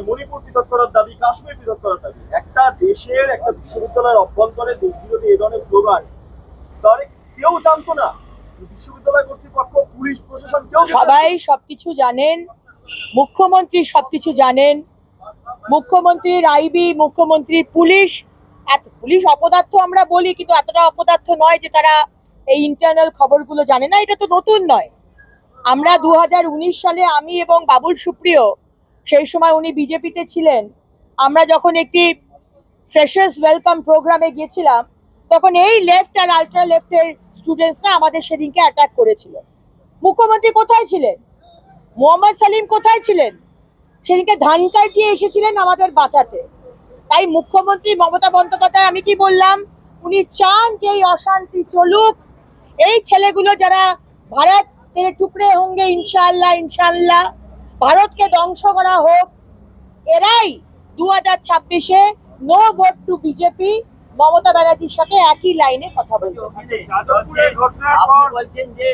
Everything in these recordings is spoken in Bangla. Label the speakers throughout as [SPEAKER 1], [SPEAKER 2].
[SPEAKER 1] মণিপুর পৃথক করার দাবি, কাশ্মীর পৃথক করার দাবি। একটা দেশের একটা বিশ্ববিদ্যালয়ের অভ্যন্তরে দেশ বিরোধী এই ধরনের স্লোগান তাহলে কেউ জানতো না? বিশ্ববিদ্যালয় কর্তৃপক্ষ, পুলিশ প্রশাসন, কেউ
[SPEAKER 2] সবাই সবকিছু জানেন, মুখ্যমন্ত্রী সবকিছু জানেন, মুখ্যমন্ত্রীর আইবি, মুখ্যমন্ত্রীর পুলিশ। পুলিশ অপদার্থ আমরা বলি, কিন্তু এতটা অপদার্থ নয় যে তারা এই ইন্টারনাল খবরগুলো জানে না। এটা তো নতুন নয়। আমরা 2019 সালে আমি এবং বাবুল সুপ্রিয়, সেই সময় উনি বিজেপিতে ছিলেন, আমরা যখন একটি ফ্রেশার্স ওয়েলকাম প্রোগ্রামে গিয়েছিলাম, তখন এই লেফট আর আল্ট্রা লেফটের স্টুডেন্টসরা আমাদের সেদিনকে অ্যাটাক করেছিল। মুখ্যমন্ত্রী কোথায় ছিলেন? মোহাম্মদ সালিম কোথায় ছিলেন? সেদিনকে ধানকায় দিয়ে এসেছিলেন আমাদের বাঁচাতে। তাই মুখ্যমন্ত্রী মমতা বন্দ্যোপাধ্যায়, আমি কি বললাম, উনি চান যে এই অশান্তি চলুক। এই ছেলেগুলো যারা ভারত তেরে টুকরে হোঙ্গে ইনশাআল্লাহ, ইনশাআল্লাহ ভারতকে ধ্বংস করা হোক, এরাই 2026-এ no vote to BJP Mamata ব্যানার্জির সাথে একই লাইনে কথা বলবে।
[SPEAKER 3] বলছেন যে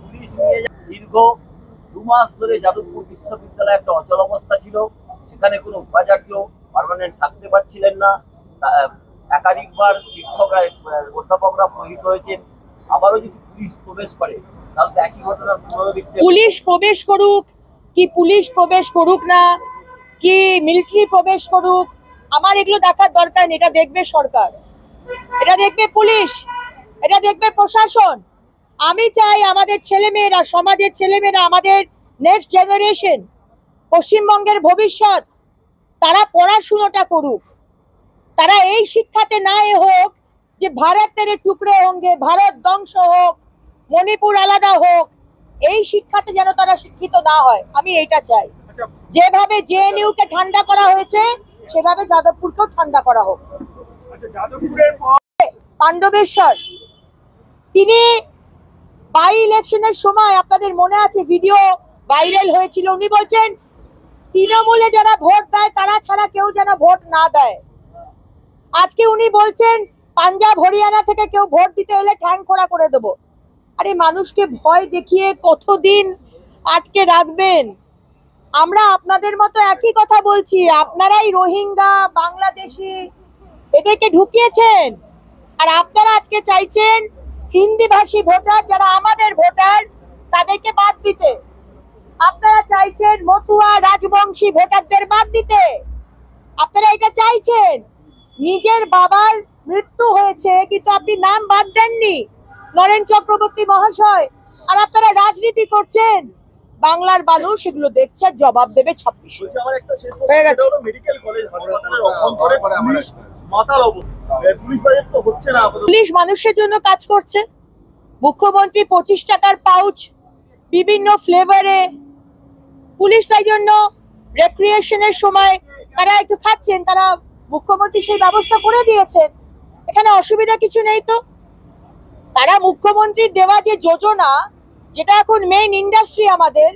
[SPEAKER 3] পুলিশ নিয়ে দীর্ঘ 2 মাস ধরে যাদবপুর বিশ্ববিদ্যালয়ে একটা অচল অবস্থা ছিল, সেখানে কোনো উপাচার্য পার্মানেন্ট থাকতে পারছিলেন না, একাধিকবার শিক্ষকরা, অধ্যাপকরা প্রহিত হয়েছেন। আবারও যদি পুলিশ প্রবেশ করে তাহলে একই ঘটনার পুনরাবৃত্তি।
[SPEAKER 2] পুলিশ প্রবেশ করুক কি পুলিশ প্রবেশ করুক না, কি মিলিটারি প্রবেশ করুক, আমার এগুলো দেখার দরকার নেই। এটা দেখবে সরকার, এটা দেখবে পুলিশ, এটা দেখবে প্রশাসন। আমি চাই আমাদের ছেলেমেয়েরা, সমাজের ছেলেমেয়েরা, আমাদের নেক্সট জেনারেশন, পশ্চিমবঙ্গের ভবিষ্যৎ, তারা পড়াশুনোটা করুক। তারা এই শিক্ষাতে না হোক যে ভারতের টুকরে হোঙ্গে, ভারত ধ্বংস হোক, মণিপুর আলাদা হোক। এই শিক্ষাতে যেন তারা শিক্ষিত না হয়, আমি এইটা চাই। যেভাবে জেএনইউ কে ঠান্ডা করা হয়েছে, সেভাবে যাদবপুরকেও ঠান্ডা করা হোক। পাণ্ডবেশ্বর, তিনি বাই ইলেকশনের সময়, আপনাদের মনে আছে, ভিডিও ভাইরাল হয়েছিল, উনি বলছেন তৃণমূলে যারা ভোট দেয় তারা ছাড়া কেউ যেন ভোট না দেয়। আজকে উনি বলছেন পাঞ্জাব হরিয়ানা থেকে কেউ ভোট দিতে এলে ঠ্যাং খোড়া করে দেবো। আরে মানুষকে ভয় দেখিয়ে কতদিন আটকে রাখবেন? আমরা আপনাদের মতো একই কথা বলছি। আপনারাই রোহিঙ্গা, বাংলাদেশি এদেরকে ঢুকিয়েছেন, আর আপনারা আজকে চাইছেন হিন্দি ভাষী ভোটার যারা আমাদের ভোটার তাদেরকে বাদ দিতে। আপনারা চাইছেন মতুয়া, রাজবংশী ভোটারদের বাদ দিতে। আপনারা এটা চাইছেন। নিজের বাবার মৃত্যু হয়েছে কিন্তু আপনি নাম বাদ দেননি, নরেন চক্রবর্তী মহাশয়, আর আপনারা রাজনীতি করছেন। বাংলার মানুষ এগুলো দেখছে, জবাব দেবে 26। পুলিশ মানুষের জন্য কাজ করছে। মুখ্যমন্ত্রী 25 টাকার পাউচ বিভিন্ন ফ্লেভারে, পুলিশ তাই জন্য রেক্রিয়েশনের সময় তারা একটু খাচ্ছেন, তারা মুখ্যমন্ত্রী সেই ব্যবস্থা করে দিয়েছেন। এখানে অসুবিধা কিছু নেই তো। তারা মুখ্যমন্ত্রীর দেওয়া যে যোজনা, যেটা এখন মেইন ইন্ডাস্ট্রি আমাদের,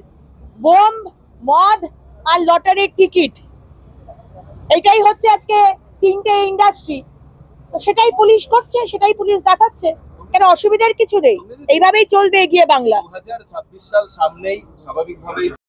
[SPEAKER 2] বোম, মদ আর লটারির টিকিট, এটাই হচ্ছে আজকে 3টে ইন্ডাস্ট্রি। তো সেটাই পুলিশ করছে, সেটাই পুলিশ দেখাচ্ছে। কেন অসুবিধার কিছু নেই, এইভাবেই চলবে এগিয়ে বাংলা।
[SPEAKER 4] 2026 সাল সামনেই, স্বাভাবিকভাবেই